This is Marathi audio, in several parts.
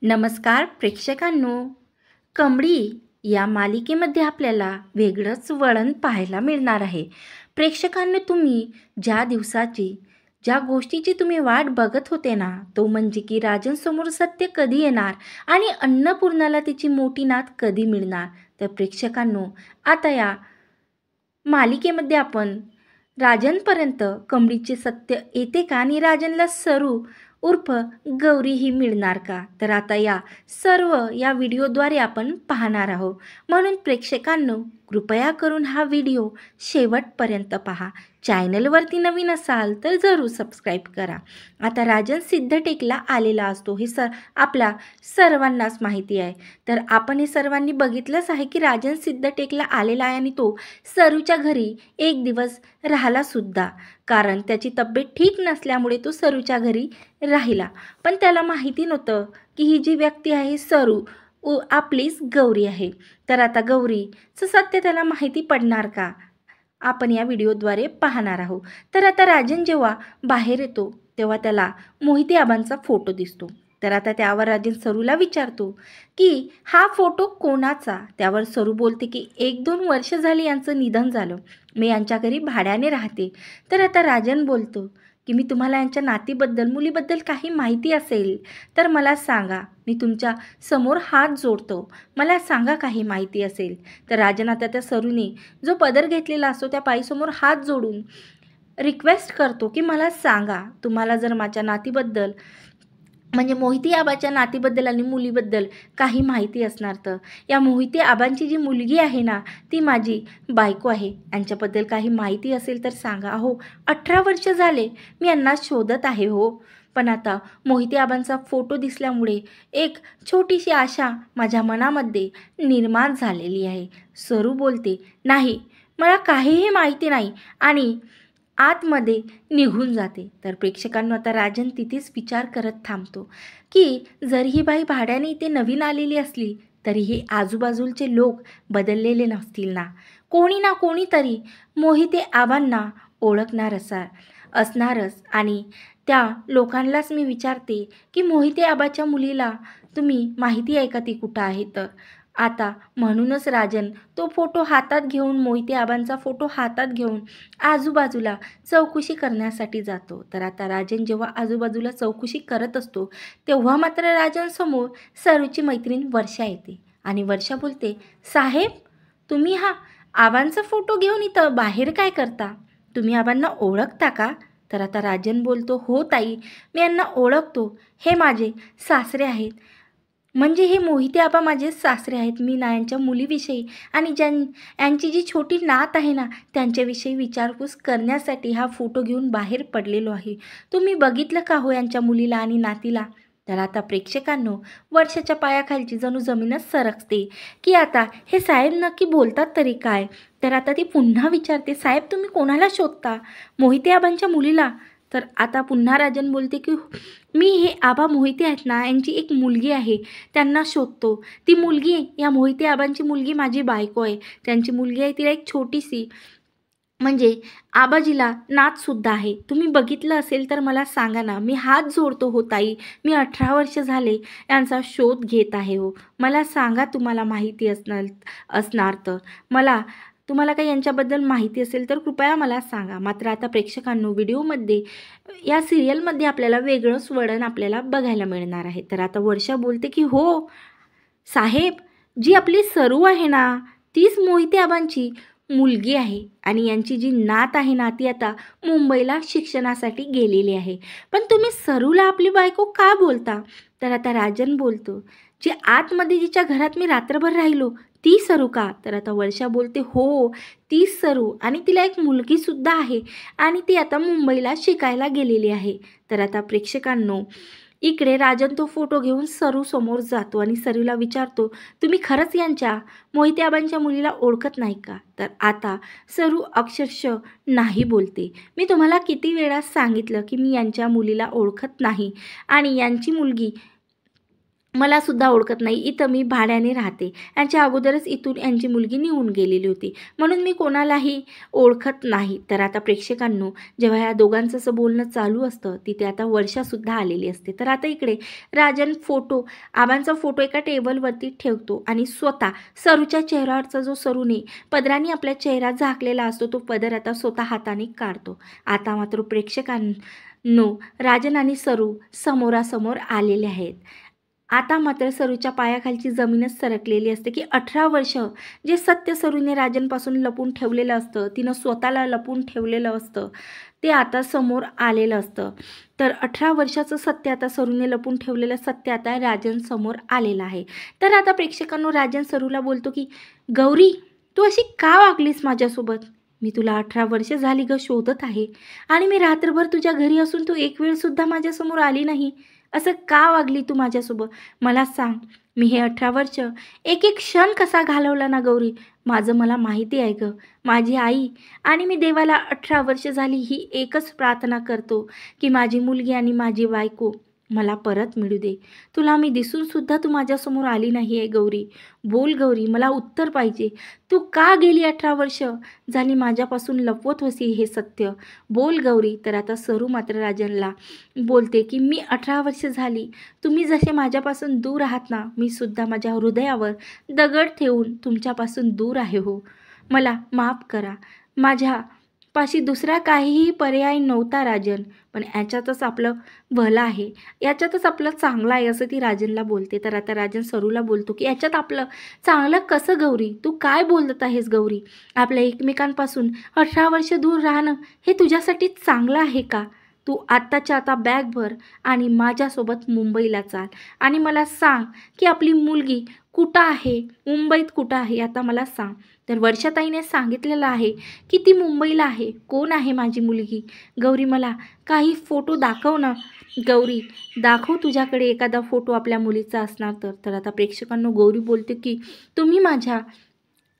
नमस्कार प्रेक्षकांनो. कमळी या मालिकेमध्ये आपल्याला वेगळंच वळण पाहायला मिळणार आहे. प्रेक्षकांनो, तुम्ही ज्या गोष्टीची तुम्ही वाट बघत होते ना, तो म्हणजे की राजनसमोर सत्य कधी येणार आणि अन्नपूर्णाला तिची मोठी नात कधी मिळणार. तर प्रेक्षकांनो, आता या मालिकेमध्ये आपण राजनपर्यंत कमळीचे सत्य येते का आणि राजनला सरू उर्फ गौरी ही मिळणार का? तर आता या व्हिडिओद्वारे आपण पाहणार आहोत. म्हणून प्रेक्षकांनो, कृपया करून हा व्हिडिओ शेवटपर्यंत पहा. चॅनलवरती नवीन असाल तर जरूर सबस्क्राईब करा. आता राजन सिद्धटेकला आलेला असतो, हे आपल्या सर्वांनाच माहिती आहे. तर आपण हे सर्वांनी बघितलंच आहे की राजन सिद्धटेकला आलेला आहे आणि तो सरूच्या घरी एक दिवस राहिला सुद्धा, कारण त्याची तब्येत ठीक नसल्यामुळे तो सरूच्या घरी राहिला. पण त्याला माहिती नव्हतं की ही जी व्यक्ती आहे सरू आपलीच गौरी आहे. तर आता गौरीचं सत्य त्याला माहिती पडणार का? आपण या व्हिडिओद्वारे पाहणार आहोत. तर आता राजन जेव्हा बाहेर येतो तेव्हा त्याला मोहिते आबांचा फोटो दिसतो. तर आता त्यावर राजन सरूला विचारतो की हा फोटो कोणाचा? त्यावर सरू बोलते की 1-2 वर्ष झाली यांचं निधन झालं, मी यांच्या घरी भाड्याने राहते. तर आता राजन बोलतो की मी तुम्हाला यांच्या नातीबद्दल मुलीबद्दल काही माहिती असेल तर मला सांगा, मी तुमच्या समोर हात जोडतो, मला सांगा काही माहिती असेल. तर राजन आता त्या सरूने जो पदर घेतलेला असतो त्या बाईसमोर हात जोडून रिक्वेस्ट करतो की मला सांगा, तुम्हाला जर माझ्या नातीबद्दल म्हणजे मोहिते आबाच्या नातीबद्दल आणि मुलीबद्दल काही माहिती असणार तर या मोहिते आबांची जी मुलगी आहे ना, ती माझी बायको आहे, यांच्याबद्दल काही माहिती असेल तर सांगा. हो, 18 वर्ष झाले मी यांना शोधत आहे हो, पण आता मोहिते आबांचा फोटो दिसल्यामुळे एक छोटीशी आशा माझ्या मनामध्ये निर्माण झालेली आहे. सरू बोलते, नाही, मला काहीही माहिती नाही आणि आतमध्ये निघून जाते. तर प्रेक्षकांनो, आता राजन तिथेच विचार करत थांबतो की जर ही बाई भाड्याने इथे नवीन आलेली असली तरी हे आजूबाजूचे लोक बदललेले नसतील ना कोणीतरी मोहिते आबांना ओळखणार असणारच. आणि त्या लोकांनाच मी विचारते की मोहिते आबाच्या मुलीला तुम्ही माहिती आहे का, ती कुठं आहे? तर आता म्हणूनच राजन तो फोटो हातात घेऊन, मोहिते आबांचा फोटो हातात घेऊन आजूबाजूला चौकशी करण्यासाठी जातो. तर आता राजन जेव्हा आजूबाजूला चौकशी करत असतो तेव्हा मात्र राजनसमोर सरूची मैत्रीण वर्षा येते आणि वर्षा बोलते, साहेब, तुम्ही हा आबांचा फोटो घेऊन इथं बाहेर काय करता? तुम्ही आबांना ओळखता का? तर आता राजन बोलतो, हो ताई, मी यांना ओळखतो, हे माझे सासरे आहेत. म्हणजे हे मोहिते आबा माझे सासरे आहेत. मी ना यांच्या मुलीविषयी आणि यांची जी छोटी नात आहे ना, त्यांच्याविषयी विचारपूस करण्यासाठी हा फोटो घेऊन बाहेर पडलेलो आहे. तुम्ही बघितलं का हो यांच्या मुलीला आणि नातीला? तर आता प्रेक्षकांनो, वर्षाच्या पायाखालची जणू जमीनच सरकते की आता हे साहेब नक्की बोलतात तरी काय? तर आता ती पुन्हा विचारते, साहेब, तुम्ही कोणाला शोधता? मोहिते आबांच्या मुलीला? तर आता पुन्हा राजन बोलते की मी हे आबा मोहिते आहेत ना, यांची एक मुलगी आहे, त्यांना शोधतो. ती मुलगी, या मोहिते आबांची मुलगी माझी बायको आहे. त्यांची मुलगी आहे, तिला एक छोटीशी म्हणजे आबाजीला नातसुद्धा आहे. तुम्ही बघितलं असेल तर मला सांगा ना. मी हात जोडतो हो ताई, मी 18 वर्ष झाले यांचा शोध घेत आहे हो. मला सांगा, तुम्हाला माहिती असणार तर. तुम्हाला काही यांच्याबद्दल माहिती असेल तर कृपया मला सांगा. मात्र आता प्रेक्षकांनो, व्हिडिओमध्ये या सिरियलमध्ये आपल्याला वेगळंच वळण आपल्याला बघायला मिळणार आहे. तर आता वर्षा बोलते की हो साहेब, जी आपली सरू आहे ना, तीच मोहिते आबांची मुलगी आहे आणि यांची जी नात आहे ना, ती आता मुंबईला शिक्षणासाठी गेलेली आहे. पण तुम्ही सरूला आपली बायको का बोलता? तर आता राजन बोलतो, जी आतमध्ये जिच्या घरात मी रात्रभर राहिलो ती सरू का? तर आता वर्षा बोलते, हो, तीच सरू आणि तिला एक मुलगीसुद्धा आहे आणि ती आता मुंबईला शिकायला गेलेली आहे. तर आता प्रेक्षकांनो, इकडे राजन तो फोटो घेऊन सरू समोर जातो आणि सरूला विचारतो, तुम्ही खरंच यांच्या मोहिते आबांच्या मुलीला ओळखत नाही का? तर आता सरू अक्षरशः नाही बोलते. मी तुम्हाला किती वेळा सांगितलं की मी यांच्या मुलीला ओळखत नाही आणि यांची मुलगी मला सुद्धा ओळखत नाही. इथं मी भाड्याने राहते. यांच्या अगोदरच इथून यांची मुलगी निघून गेलेली होती. म्हणून मी कोणालाही ओळखत नाही. तर आता प्रेक्षकांनो, जेव्हा या दोघांचं असं बोलणं चालू असतं, तिथे आता वर्षासुद्धा आलेली असते. तर आता इकडे राजन आबांचा फोटो एका टेबलवरती ठेवतो आणि स्वतः सरूच्या चेहऱ्यावरचा जो सरूने पदराने आपल्या चेहरा झाकलेला असतो, तो पदर आता स्वतः हाताने काढतो. आता मात्र प्रेक्षकांनो, राजन आणि सरू समोरासमोर आलेले आहेत. आता मात्र सरूच्या पायाखालची जमीनच सरकलेली असते की 18 वर्ष जे सत्य सरूने राजनपासून लपून ठेवलेलं असतं, तिनं स्वतःला लपून ठेवलेलं असतं, ते आता समोर आलेलं असतं. तर 18 वर्षाचं सत्य, आता सरूने लपून ठेवलेलं सत्य आता राजन समोर आलेलं आहे. तर आता प्रेक्षकांनो, राजन सरूला बोलतो की गौरी, तू अशी का वागलीस माझ्यासोबत? मी तुला 18 वर्ष झाली ग शोधत आहे आणि मी रात्रभर तुझ्या घरी असून तू एक वेळसुद्धा माझ्यासमोर आली नाही. असं का वागली तू माझ्यासोबत? मला सांग. मी हे 18 वर्ष एक एक क्षण कसा घालवला ना गौरी, माझं मला माहिती आहे गं. माझी आई आणि मी देवाला 18 वर्ष झाली ही एकच प्रार्थना करतो की माझी मुलगी आणि माझी बायको मला परत मिळू दे. तुला मी दिसूनसुद्धा तू माझ्यासमोर आली नाही आहे गौरी. बोल गौरी, मला उत्तर पाहिजे. तू का गेली 18 वर्ष झाली माझ्यापासून लपवत होती हे सत्य? बोल गौरी. तर आता सरू मात्र राजनला बोलते की मी 18 वर्ष झाली, तुम्ही जसे माझ्यापासून दूर आहात ना, मी सुद्धा माझ्या हृदयावर दगड ठेवून तुमच्यापासून दूर आहे हो. मला माफ करा. माझ्यापाशी दुसरा काहीही पर्याय नव्हता राजन, पण याच्यातच आपलं भलं आहे, याच्यातच आपलं चांगलं आहे, असं ती राजनला बोलते. तर आता राजन सरूला बोलतो की याच्यात आपलं चांगलं कसं गौरी? तू काय बोलत आहेस गौरी? आपल्या एकमेकांपासून 18 वर्ष दूर राहणं हे तुझ्यासाठी चांगलं आहे का? तू आत्ताच्या आता बॅग भर आणि माझ्यासोबत मुंबईला चाल आणि मला सांग की आपली मुलगी कुठं आहे, मुंबईत कुठं आहे, आता मला सांग. तर वर्षाताईने सांगितलेलं आहे की ती मुंबईला आहे. कोण आहे माझी मुलगी? गौरी, मला काही फोटो दाखव ना. गौरी, दाखव तुझ्याकडे एखादा फोटो आपल्या मुलीचा असणार तर. तर आता प्रेक्षकांनो, गौरी बोलते की तुम्ही माझ्या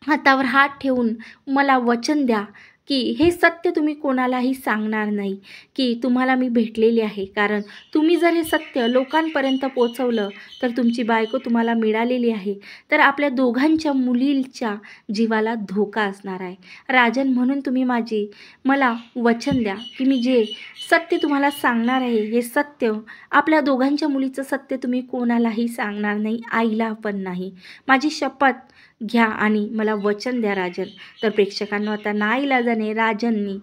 हातावर हात ठेवून मला वचन द्या की हे सत्य तुम्ही कोणालाही सांगणार नाही की तुम्हाला मी भेटलेली आहे. कारण तुम्ही जर हे सत्य लोकांपर्यंत पोचवलं तर तुमची बायको तुम्हाला मिळालेली आहे, तर आपल्या दोघांच्या मुलीच्या जीवाला धोका असणार आहे. राजन, म्हणून तुम्ही मला वचन द्या की मी जे सत्य तुम्हाला सांगणार आहे, हे सत्य, आपल्या दोघांच्या मुलीचं सत्य तुम्ही कोणालाही सांगणार नाही, आईला पण नाही. माझी शपथ घ्या आणि मला वचन द्या राजन. तर प्रेक्षकांनो, आता नाईलाजाने राजननी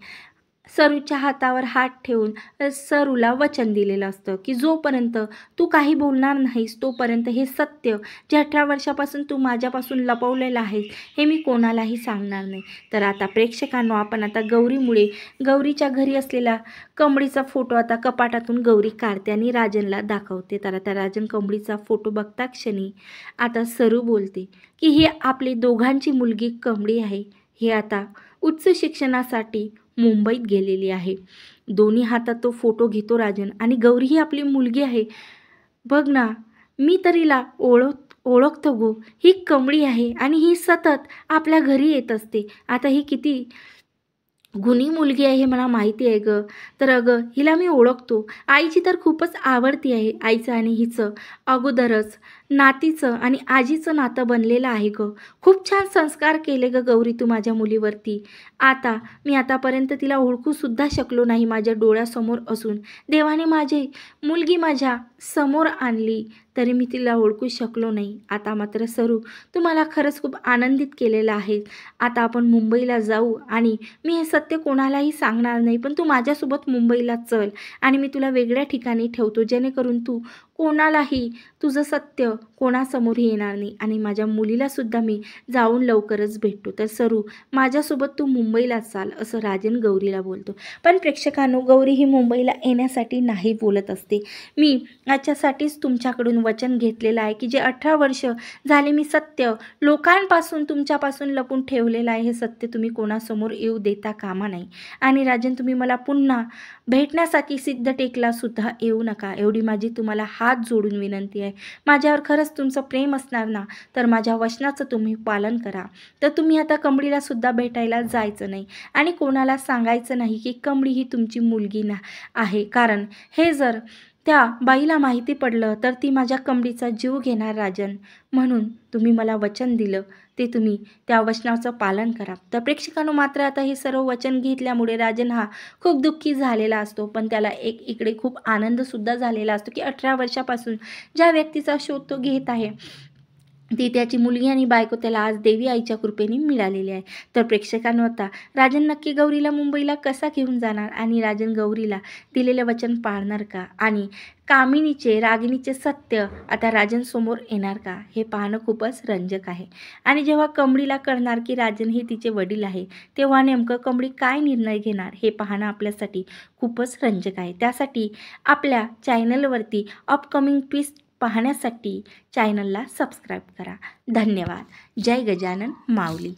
सरूच्या हातावर हात ठेवून सरूला वचन दिलेलं असतं की जोपर्यंत तू काही बोलणार नाहीस तोपर्यंत हे सत्य जे 18 वर्षापासून तू माझ्यापासून लपवलेलं आहेस हे मी कोणालाही सांगणार नाही. तर आता प्रेक्षकांनो, आपण आता गौरीमुळे गौरीच्या घरी असलेला कमळीचा फोटो आता कपाटातून गौरी काढते आणि राजनला दाखवते. तर आता राजन कमळीचा फोटो बघता क्षणी आता सरू बोलते की ही आपली दोघांची मुलगी कमळी आहे. हे आता उच्च शिक्षणासाठी मुंबईत गेलेली आहे. दोन्ही हातात तो फोटो घेतो राजन आणि गौरी ही आपली मुलगी आहे. बघ ना, मी तर हिला ओळखतो गो. ही कमळी आहे आणि ही सतत आपल्या घरी येत असते. आता ही किती गुणी मुलगी आहे हे मला माहिती आहे गं. तर अगं, हिला मी ओळखतो. आईची तर खूपच आवडती आहे. आईचं आणि हिचं अगोदरच नातीचं आणि आजीचं नातं बनलेलं आहे गं. खूप छान संस्कार केले गं गौरी तू माझ्या मुलीवरती. मी आतापर्यंत तिला ओळखूसुद्धा शकलो नाही माझ्या डोळ्यासमोर असून. देवाने माझी मुलगी माझ्या समोर आणली तरी मी तिला ओळखू शकलो नाही. आता मात्र सरू, तू मला खरंच खूप आनंदित केलेलं आहे. आता आपण मुंबईला जाऊ आणि मी हे सत्य कोणालाही सांगणार नाही, पण तू माझ्यासोबत मुंबईला चल आणि मी तुला वेगळ्या ठिकाणी ठेवतो, जेणेकरून तू कोणालाही तुझं सत्य कोणासमोर येणार नाही आणि माझ्या मुलीलासुद्धा मी जाऊन लवकरच भेटतो. तर सरू, माझ्यासोबत तू मुंबईला चाल, असं राजन गौरीला बोलतो. पण प्रेक्षकांनो, गौरी ही मुंबईला येण्यासाठी नाही बोलत असते. मी याच्यासाठीच तुमच्याकडून वचन घेतलेलं आहे की जे 18 वर्ष झाले मी सत्य लोकांपासून तुमच्यापासून लपून ठेवलेलं आहे, हे सत्य तुम्ही कोणासमोर येऊ देता कामा नाही. आणि राजन, तुम्ही मला पुन्हा भेटण्यासाठी सिद्धटेकला सुद्धा येऊ नका, एवढी माझी तुम्हाला हात जोडून विनंती आहे. माझ्यावर खरंच तुमचं प्रेम असणार ना, तर माझ्या वचनाचं तुम्ही पालन करा. तर तुम्ही आता कमळीला सुद्धा भेटायला जायचं नाही आणि कोणाला सांगायचं नाही की कमळी ही तुमची मुलगी आहे. कारण हे जर त्या बाईला माहिती पडलं तर ती माझ्या कमळीचा जीव घेणार राजन. म्हणून तुम्ही मला वचन दिलं ते तुम्ही त्या वचनाचं पालन करा. तर प्रेक्षकांनो मात्र आता हे सर्व वचन घेतल्यामुळे राजन हा खूप दुःखी झालेला असतो. पण त्याला इकडे खूप आनंदसुद्धा झालेला असतो की 18 वर्षापासून ज्या व्यक्तीचा शोध तो घेत आहे ती त्याची मुलगी आणि बायको त्याला आज देवी आईच्या कृपेने मिळालेली आहे. तर प्रेक्षकांनो आता राजन नक्की गौरीला मुंबईला कसा घेऊन जाणार आणि राजन गौरीला दिलेले वचन पाळणार का? आणि कामिनीचे रागिणीचे सत्य आता राजन समोर येणार का? हे पाहणं खूपच रंजक आहे. आणि जेव्हा कमळीला कळणार की राजन हे तिचे वडील आहे तेव्हा नेमकं कमळी काय निर्णय घेणार हे पाहणं आपल्यासाठी खूपच रंजक आहे. त्यासाठी आपल्या चॅनलवरती अपकमिंग ट्विस्ट पाहण्यासाठी चॅनलला सबस्क्राईब करा. धन्यवाद. जय गजानन माऊली.